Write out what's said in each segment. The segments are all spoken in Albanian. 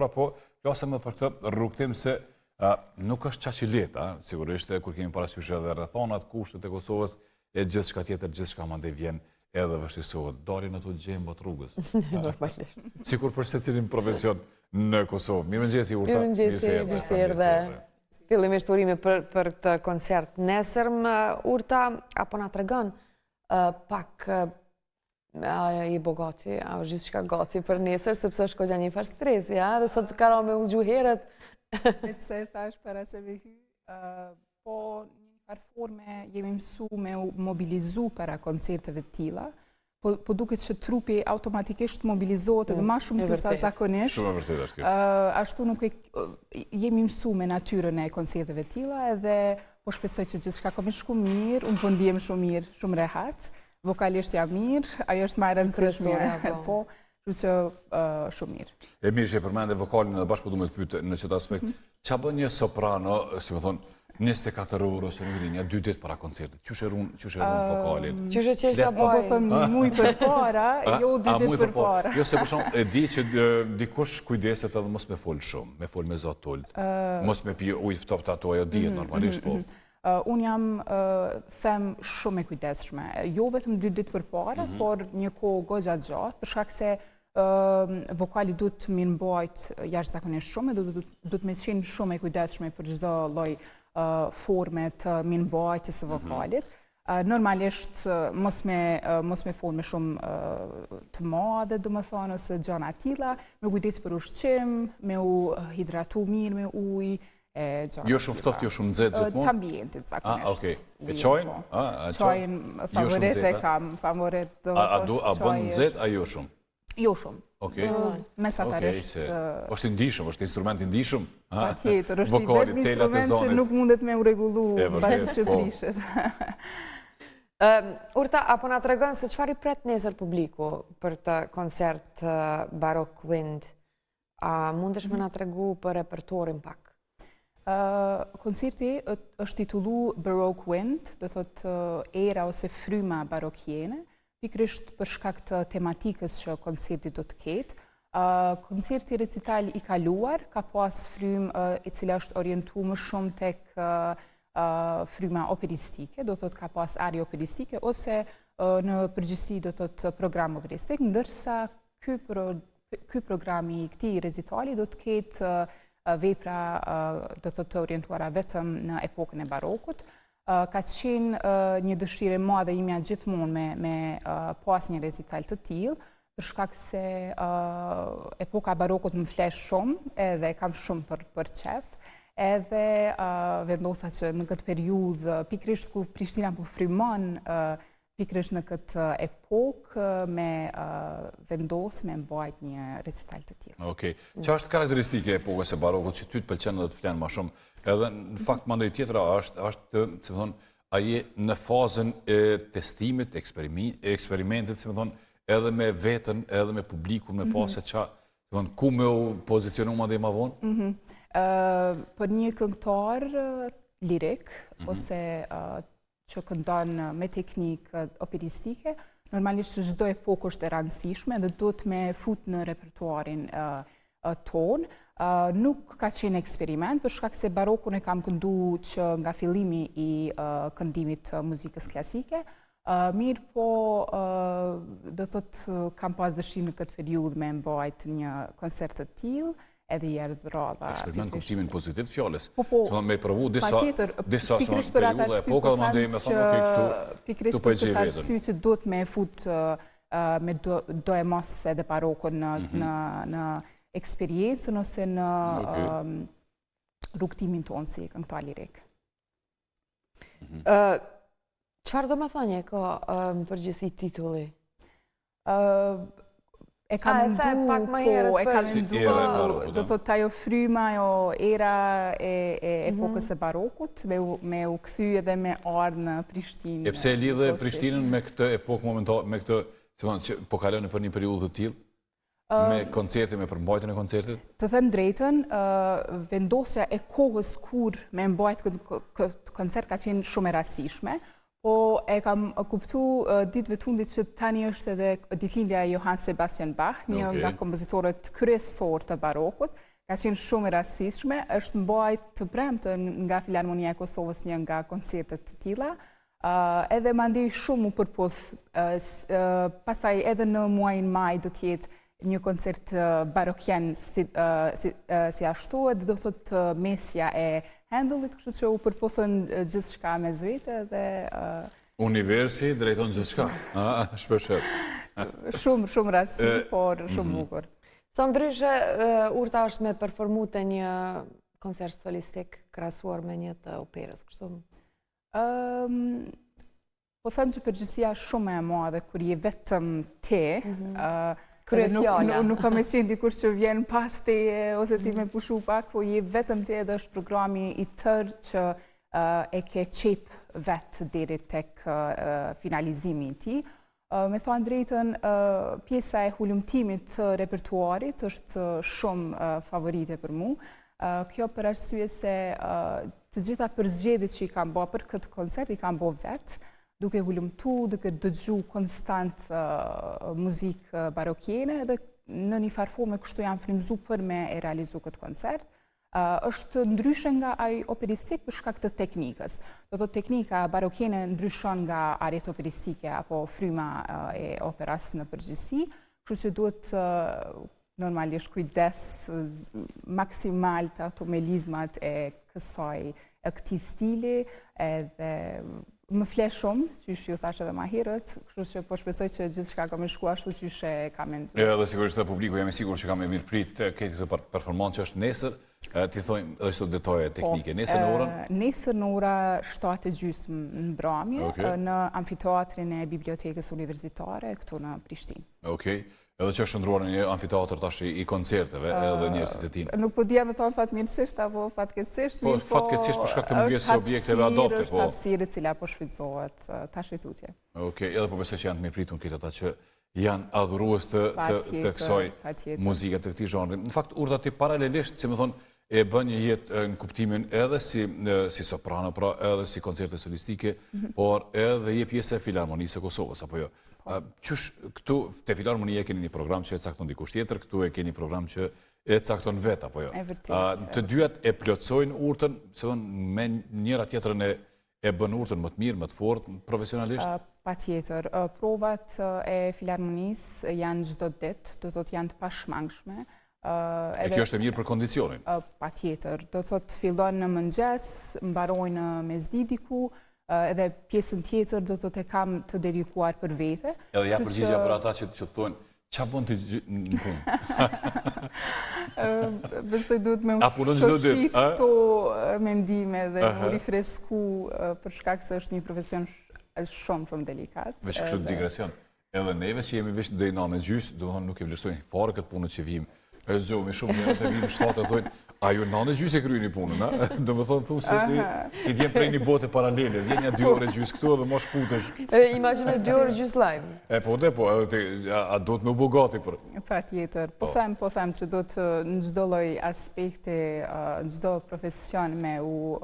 Pra po, plasëm edhe për këtë rrugtim se nuk është qaq i lehtë, sigurisht kur kemi parasysh edhe rrethonat, kushtet e Kosovës, e gjithçka tjetër, gjithçka mandej vjen edhe vështirësohet. Dalin ato gjembat rrugës. Normalisht. Sikur për secilin profesion në Kosovë. Mirëmëngjesi Urta. Mirëmëngjesi, erdhe. Fillimisht urime për këtë koncert nesërm, Urta, apo na tregon pak i bo gati, a është gjithë shka gati për nesër, sepse është kogja një farë stresi, dhe sot ka ra me uzgju herët. Me të se thash para se me hy, po një farë forme jemi mësu me mobilizu para koncerteve tila, po duket që trupi automatikisht mobilizohet edhe ma shumë se sa zakonisht. Shumë e vërtet është kjo. Ashtu nuk jemi mësu me natyrën e koncerteve tila edhe po shpesoj që gjithë shka komi shku mirë, unë po ndihem shumë mirë, shumë rehat, vokalisht jam mirë, ajo është ma e rëndësishme, po, që shumë mirë. E mirë që e përmende vokalin edhe bashkë po du me të pyte në qëtë aspekt, qa bën një soprano, si me thonë, 24 orë ose në grinja, 2 ditë para koncertit. Qështë e runë vokalin? Qështë e qelë sa baj? Po thëmë muj për para, jo 2 ditë për para. Jo, se për shumë, e di që dikush kujdeset edhe mos me folë shumë, me folë me zotë tullët. Mos me pi ujtë ftop të ato, ajo dihet normalisht, po. Unë jam them shumë e kujdesshme. Jo vetëm 2 ditë për para, por një kohë goxha gjatë, për shkak se vokali duhet të mirë mbajt jashtëzakonisht shumë, dhe duhet me qenë shumë e kujdesshme për çdo lloj forme të mirë mbajtjes së vokalit. Normalisht mos me forme shumë të madhe, domethënë, ose gjëra të tilla, me kujdes për ushqim, me u hidratu mirë me ujë. Jo shumë ftoftë, jo shumë nxehtë gjithmonë? Të ambientit, zakonisht. Okej. E qajnë? Qajnë favorit e kam, favorit... A bën nxehtë, a jo shumë? Jo shumë. Okej. Mesatarisht... është i ndihshëm, është instrument i ndihshëm? Pa tjetër, është i vetëm instrument që nuk mundet me u rregullu basi që prishet. Urta, apo na tregon se çfarë i pret nesër publiku për të koncert Baroque Wind? A mundesh me na tregu për repertorin pak? Koncerti është titullu Baroque Wind, do thot era ose fryma barokjene, pikrisht për shkak të tematikës që koncerti do të ketë. Koncerti recital i kaluar ka pas frymë e cila është orientuar më shumë tek fryma operistike, do thot ka pas ari operistike, ose në përgjithësi do thot program operistik, ndërsa ky programi i këtij recitali do të ketë vepra do të orientuara vetëm në epokën e barokut. Ka qenë një dëshirë e madhe imja gjithmonë me pas një recital të tillë, për shkak se epoka barokut më flesh shumë edhe kam shumë për qef, edhe vendosa që në këtë periudhë, pikrisht ku Prishtina po frymon pikrisht në këtë epokë me vendos me mbajt një recital të tillë. Okej. Çfarë është karakteristike e epokës së barokut që ty të pëlqen edhe të flen më shumë? Edhe në fakt mandej tjetra është, si më thonë, ai në fazën e testimit, eksperimentit, si më thonë, edhe me veten, edhe me publikun, me pasë ç'a, si më thonë, ku me u pozicionu mandej më vonë? Për një këngëtar lirik ose që këndon me teknikë operistike, normalisht që çdo epokë është e rëndësishme dhe duhet me fut në repertuarin ton. Nuk ka qenë eksperiment, për shkak se barokun e kam këndu që nga fillimi i këndimit muzikës klasike, mirë po do thot kam pas dëshirë në këtë periudhë me mbajt një koncert të tillë, edhe i erdhë rradha. Eksperiment kuptimin pozitiv të fjalës. Po, me provu disa pikrisht për atë arsye epoka dhe mandej me thonë pikrisht për atë arsye që duhet me fut me do e mos edhe barokun në eksperiencën ose në rrugtimin tonë si këngëtar lirik. Çfarë do me thënie ka në përgjithësi titulli? E kam ndu, do thot ajo fryma, ajo era e epokës e barokut, me u kthy edhe me ardhë në Prishtinë. E pse e lidhe Prishtinën me këtë epokë momentale, me këtë, që po kalon për një periudhë të tillë, me koncertin, me përmbajtjen e koncertit? Të them drejtën, vendosja e kohës kur me mbajt këtë koncert ka qenë shumë e rastishme, po e kam kuptu ditëve të fundit që tani është edhe ditëlindja e Johann Sebastian Bach, një nga kompozitorët kryesor të barokut, ka qenë shumë e rastishme, është mbajt të premtën nga Filharmonia e Kosovës një nga koncertet të tilla. Edhe mandej shumë u përputh, pastaj edhe në muajin maj do të jetë një koncert barokjen si ashtu, edhe do thotë mesja e Handelit, kështu që u përputhën gjithçka mes vete dhe Universi drejton gjithçka. Shpeshher. Shumë rasti, por shumë bukur. Sa ndryshe, Urta është me performu të një koncert solistik krahasuar me një të operës, kështu? Po them që përgjithësia shumë e madhe kur je vetëm te, nuk kam e qenë dikush që vjen pas teje ose ti me pushu pak, po je vetëm te dhe është programi i tërë që e ke qep vetë deri tek finalizimi i tij. Me thënë drejtën, pjesa e hulumtimit të repertuarit është shumë favorite për mu. Kjo për arsye se të gjitha përzgjedhjet që i kam bërë për këtë koncert i kam bërë vetë, duke hulumtu, duke dëgju konstant muzikë barokjene dhe në një farë forme kështu jam frymzu për me e realizu këtë koncert. Është ndryshe nga ai operistik për shkak të teknikës. Do thotë teknika barokjene ndryshon nga arjet operistike apo fryma e operas në përgjithësi, kështu që duhet normalisht kujdes maksimal të ato melizmat e këtij stili edhe më fle shumë, qysh ju thashë edhe ma herët, kështu që po shpresoj që gjithçka ka më shku ashtu qysh e ka menduar. Edhe sigurisht të publiku jam i sigurt që ka me mirë prit këtë këtë performancë që është nesër, ti thojmë edhe çdo detaje teknike. Nesër në orën? Nesër në ora 7:30 në mbrëmje, në amfiteatrin e Bibliotekës Universitare këtu në Prishtinë. Okej. Edhe që është ndruar në një amfiteatr tash i koncerteve edhe njerëzit e tij. Nuk po dia me thonë fatmirësisht apo fatkeqësisht, po fatkeqësisht për shkak të mungesës së objekteve adapte, po. Është hapësirë e cila po shfrytëzohet tash i tutje. Okej, edhe po besoj që janë të mirëpritur këtë ata që janë adhurues të kësaj muzike të këtij zhanri. Në fakt Urta ti paralelisht, si më thon, e bën një jetë në kuptimin edhe si soprano, pra edhe si koncerte solistike, por edhe je pjesë e Filharmonisë së Kosovës, apo jo? Qysh këtu te Filharmonia e keni një program që e cakton dikush tjetër, këtu e keni program që e cakton vet, apo jo? Të dyat e plotësojnë Urtën, se me njëra tjetrën e bën Urtën më të mirë, më të fortë profesionalisht? Patjetër. Provat e Filharmonisë janë çdo ditë, do thotë janë të pashmangshme. E kjo është e mirë për kondicionin? Patjetër. Do thotë fillon në mëngjes, mbarojnë në mesditë diku, edhe pjesën tjetër do të kam të dedikuar për vete. Edhe ja përgjigja për ata që të thonë, qa bën të në punë? Besoj duhet me ushqit këto mendime dhe u rifresku për shkak se është një profesion shumë delikat. Veç kështu digresion. Edhe neve që jemi veç deri në 9:30, do të thonë nuk e vlerësojnë fare këtë punë që vijmë. E zgjohemi shumë njerëz të vinë 7 thonë, a ju 9:30 e kryeni punën, a? Do më thonë thunë se ti vjen prej një bote paralele, vjen një 2 orë gjysë këtu edhe mosh putesh. Imagjinoj 2 orë gjysë live. Po, a do të më bu gati për? Patjetër. Po them që do të në çdo lloj aspekti, në çdo profesion me u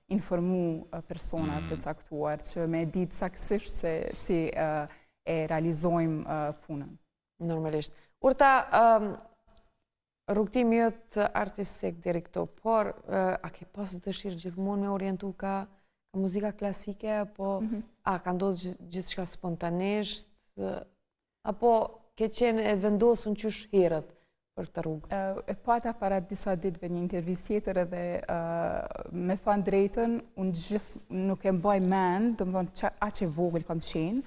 informu personat të caktuar që me ditë saktësisht se si e realizojmë punën. Normalisht. Urta, rrugtimi jëtë artistik deri këto, por a ke pasur dëshirë gjithmonë me orientu ka muzika klasike, apo ka ndodhë gjithçka spontanisht, apo ke qenë e vendosur qysh herët për këtë rrugë? E pata para disa ditëve një intervistë tjetër edhe me thënë drejtën, unë gjithë nuk e mbaj mend, do më thonë aq e vogël kam qenë,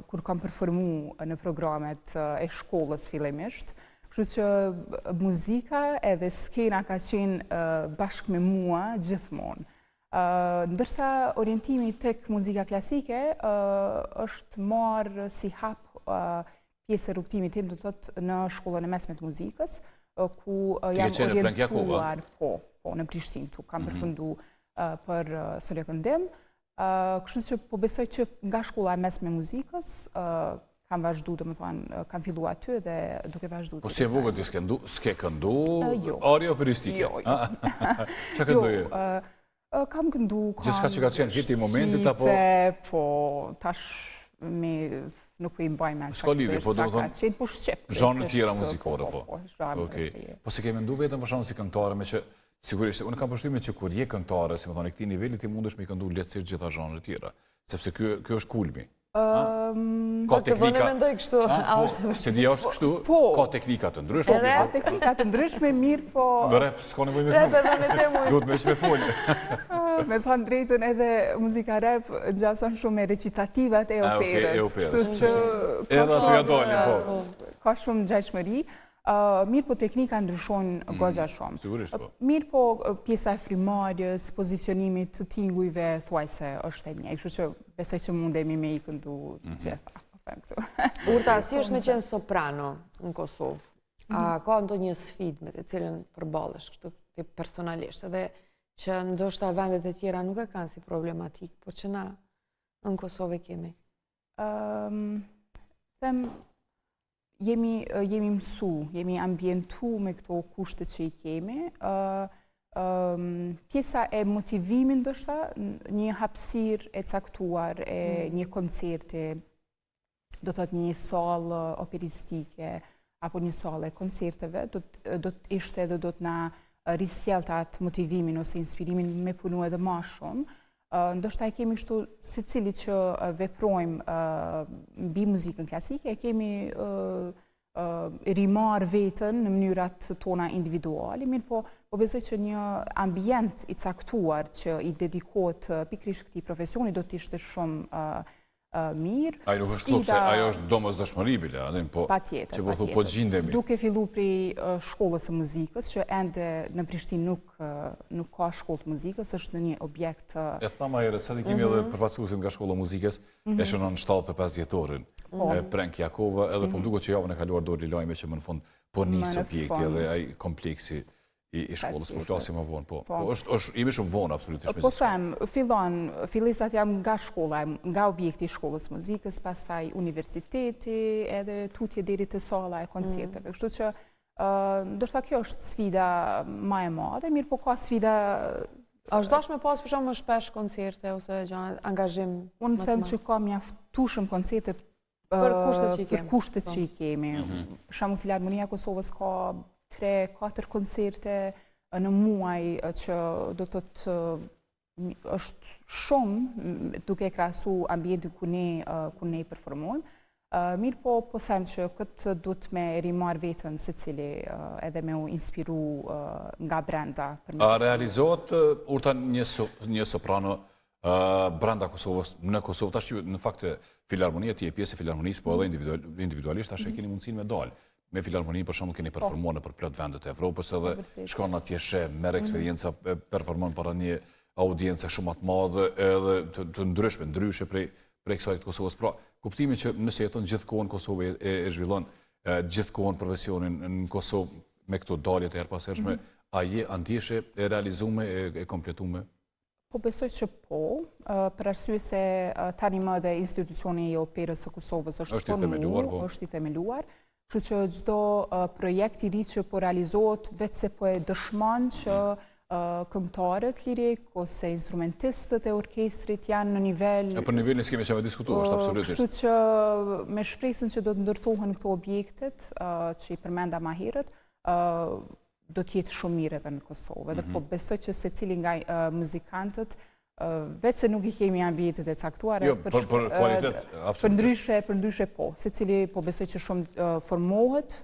kur kam performu në programet e shkollës fillimisht. Kështu që muzika edhe skena ka qenë bashkë me mua gjithmonë. Ndërsa orientimi tek muzika klasike është marrë si hap pjesë e rrugtimit tim, do të thotë në shkollën e mesme të muzikës, ku jam orientuar në Prishtinë, tu kam përfundu për solo këndim. Kështu që po besoj që nga shkolla e mesme e muzikës kam vazhdu, do më thonë, kam fillu aty dhe duke vazhdu. Po si e vogël ti s'ke këndu arje operistike? Jo. Qa këndoje? Kam këndu, gjithçka që ka qenë hiti i momentit, apo? Po, tash nuk po i mbaj me S'ka lidhje, po do të thonë po shqip. zhanre tjera muzikore, po. Okej. Po se ke mendu vetëm për shkak si këngëtare me që sigurisht unë kam përshtypjen që kur je këngëtare, si më thonë, këtij niveli ti mundesh me këndu lehtësisht gjitha zhanret tjera, sepse ky është kulmi. Ka teknika. Mendoj kështu. Se di është kështu, ka teknika të ndryshme. Ka teknika të ndryshme mirë, po Rap s'ka nevojë me këngë. Duhet me çme fol. Me thënë drejtën edhe muzika rap ngjason shumë me recitativat e operës. Kështu që edhe aty ja dalin, po. Ka shumë ngjashmëri. Mirë po teknika ndryshojnë goxha shumë. Sigurisht po. Mirë po pjesa e frymarrjes, pozicionimit të tingujve thuajse është e njëjtë, kështu që besoj që mundemi me i këndu gjitha, po them këtu. Urta, si është me qenë soprano në Kosovë? A ka ndonjë sfidë me të cilën përballesh kështu ti personalisht, edhe që ndoshta vendet e tjera nuk e kanë si problematik, por që na në Kosovë kemi? Them jemi mësu, jemi ambientu me këto kushte që i kemi. Pjesa e motivimin ndoshta, një hapësirë e caktuar, një koncerte, do thot një sallë operistike, apo një sallë e koncerteve, do të ishte dhe do të na risjellë atë motivimin ose inspirimin me punu edhe ma shumë. Ndoshta e kemi kështu secili që veprojmë mbi muzikën klasike, e kemi rimar vetën në mënyrat tona individuali, mirë po besoj që një ambient i caktuar që i dedikohet pikërisht këtij profesioni do të ishte shumë mirë. Ai nuk është klub, se ajo është domosdoshmëri bile, po patjetër. Që po po gjindemi. Duke fillu prej shkollës së muzikës, që ende në Prishtinë nuk ka shkollë të muzikës, është në një objekt. E thamë herët, sa kemi edhe përfaqësuesin nga shkolla e muzikës, e shënon 75 vjetorin. Prenk Jakova, edhe po duket që javën e kaluar doli lajme që më në fund po nis objekti edhe ai kompleksi i shkollës, po flasim më vonë, po. Jemi shumë vonë absolutisht. Po them, fillisat jam nga shkolla, nga objekti i shkollës muzikës, pastaj universiteti, edhe tutje deri te salla e koncerteve. Kështu që ndoshta kjo është sfida më e madhe, mirë po ka sfida. A është dashur me pas për shkak më shpesh koncerte ose gjëra angazhim? Unë them që ka mjaftueshëm koncerte për kushtet që i kemi. Për shembull Filharmonia e Kosovës ka 3-4 koncerte në muaj që do të thotë është shumë duke krahasu ambientin ku ne performojmë. Mirë po them që këtë duhet me rimar vetën secili edhe me u inspiru nga brenda. A realizohet Urta një soprano brenda Kosovës, në Kosovë, tash në fakt Filharmonia ti je pjesë e Filharmonisë, po edhe individualisht tash e keni mundësinë me dalë. Me Filharmoninë për shembull keni performuar nëpër plot vendet e Evropës edhe shkon atje merr eksperjenca, performon para një audiencë shumë të madhe edhe të ndryshe prej kësaj të Kosovës. Pra, kuptimi që nëse jeton gjithkohon Kosovë e zhvillon gjithkohon profesionin në Kosovë me këto dalje të herpashershme, a je ndjeshe e realizuar e kompletuar? Po besoj që po, për arsye se tani më dhe institucioni i operës së Kosovës është i themeluar. Kështu që çdo projekt i ri që po realizohet vetë se po e dëshmon që këngëtarët lirik ose instrumentistët e orkestrit janë në nivel. Për nivelin s'kemi çfarë diskutuar, është absolutisht. Kështu që me shpresën që do të ndërtohen këto objektet që i përmenda më herët, do të jetë shumë mirë edhe në Kosovë. Dhe po besoj që secili nga muzikantët vetë se nuk i kemi ambientet e caktuara, për kualitet, absolutisht. Për ndryshe po. Secili po besoj që shumë formohet,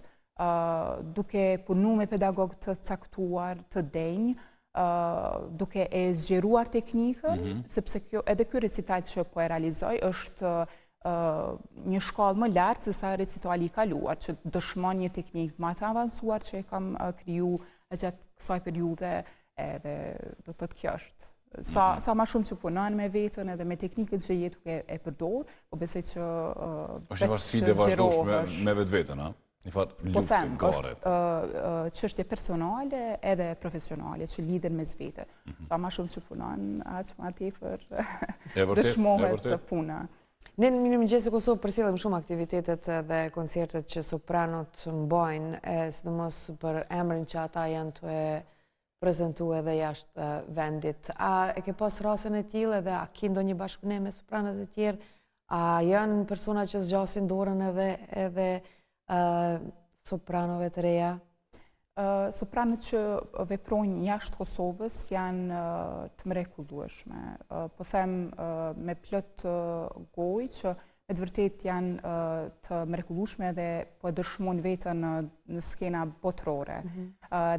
duke punu me pedagog të caktuar, të denjë, duke e zgjeruar teknikën, sepse edhe ky recital që po e realizoj është një shkallë më lartë se sa recitali i kaluar, që dëshmon një teknikë më të avancuar që e kam kriju gjatë kësaj periudhe, edhe do të thotë kjo është. Sa ma shumë që punon me vetën edhe me teknikën që jetu e përdor, po besoj që është një sfidë e vazhdueshme me vetveten, a? Një farë luftë gare. Çështje personale edhe profesionale që lidhen mes vete. Sa ma shumë që punon, aq më tepër dëshmohet puna. Ne në Mëngjes e Kosovë përcjellim shumë aktivitetet dhe koncertet që sopranot mbajnë, sidomos për emrin që ata janë të prezentu edhe jashtë vendit. A e ke pas rasën e tillë edhe a ki ndonjë bashkëpunim me sopranët e tjerë? A janë persona që zgjasin dorën edhe sopranove të reja? Sopranët që veprojnë jashtë Kosovës janë të mrekullueshme. Po them me plot gojë që me të vërtet janë të mrekullueshme dhe po dëshmojnë vetën në skena botërore.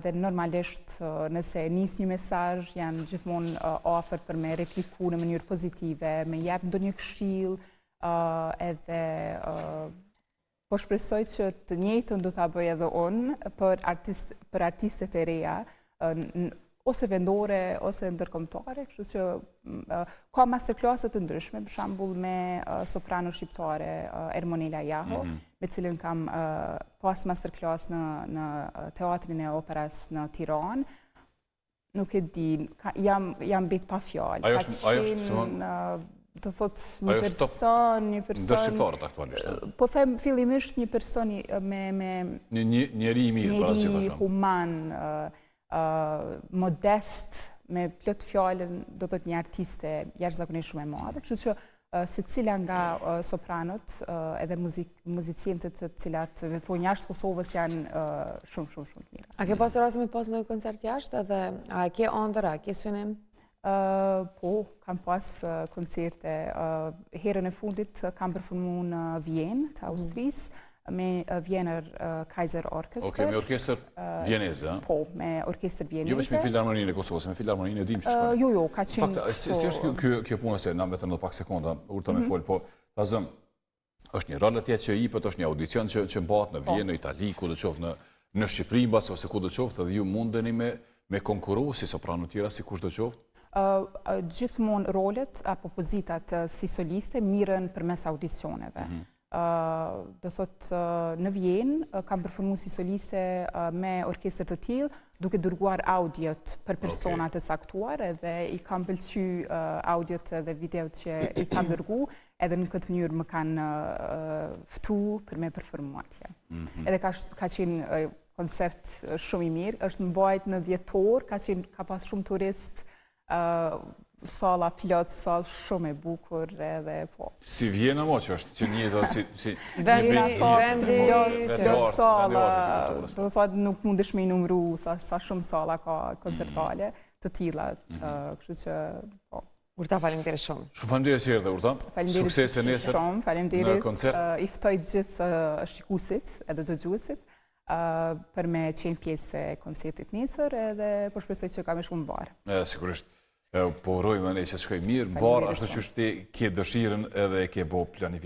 Dhe normalisht nëse nis një mesazh janë gjithmonë afër për me repliku në mënyrë pozitive, me jep ndonjë këshill, edhe po shpresoj që të njëjtën do ta bëj edhe unë për artistet e reja, ose vendore ose ndërkombëtare, kështu që ka masterclasse të ndryshme, për shembull me soprano shqiptare Ermonela Jaho, me cilën kam pas masterclass në Teatrin e Operas në Tiranë. Nuk e di, jam bet pa fjalë. Ajo është të thot një person... Ndër shqiptarët aktualisht. Po them fillimisht një person me... Njeri i mirë, para si thashëm. Njeri human, modest, me plot fjalën, do të thot një artiste jashtëzakonisht shumë e madhe. Kështu që secila nga sopranot edhe muzicientët të cilat veprojnë jashtë Kosovës janë shumë të mira. A ke pasur rast me pas në koncert jashtë edhe a ke ëndër, a ke synim? Po, kam pas koncerte. Herën e fundit kam performuar në Vjenë, të Austrisë, me Wiener Kaiser Orchester. Okej, me orkestër vjeneze, Po, me orkestër vjeneze. Jo vetëm me Filharmoninë e Kosovës, me Filharmoninë e dim që shkojnë. Jo, ka qenë... Fakta, si është kjo puna se na vetëm në pak sekonda, urta me fol, po ta zëm, është një rol atje që jepet, është një audicion që mbahet në Vjenë, në Itali, ku do të qoftë në Shqipëri mbas ose ku do të qoftë, dhe ju mundeni me konkuru si soprano tjera, si kush do të qoftë? Gjithmonë rolet apo pozitat si soliste mirën përmes audicioneve. Do thot në Vjenë kam performuar si soliste me orkestër të tillë, duke dërguar audiot për personat e caktuar, edhe i kam pëlqyer audiot dhe videot që i kam dërguar, edhe në këtë mënyrë më kanë ftuar për me performuar atje. Edhe ka qenë koncert shumë i mirë, është mbajt në dhjetor, ka pas shumë turist, sala plot, sala shumë e bukur edhe po. Si Vjena mo që është që njëta si... Vendi plot sala, do të thotë nuk mundesh me i numëru sa shumë sala ka koncertale të tilla, kështu që po. Urta, faleminderit shumë. Shumë faleminderit që erdhe Urta. Suksese nesër në koncert. I ftoj gjithë shikuesit edhe dëgjuesit për me qenë pjesë e koncertit nesër edhe po shpresoj që ka më shumë mbar. Sigurisht. Po urojmë ne që të shkojë mirë, barë ashtu që ti ke dëshirën edhe ke bo planifikimin.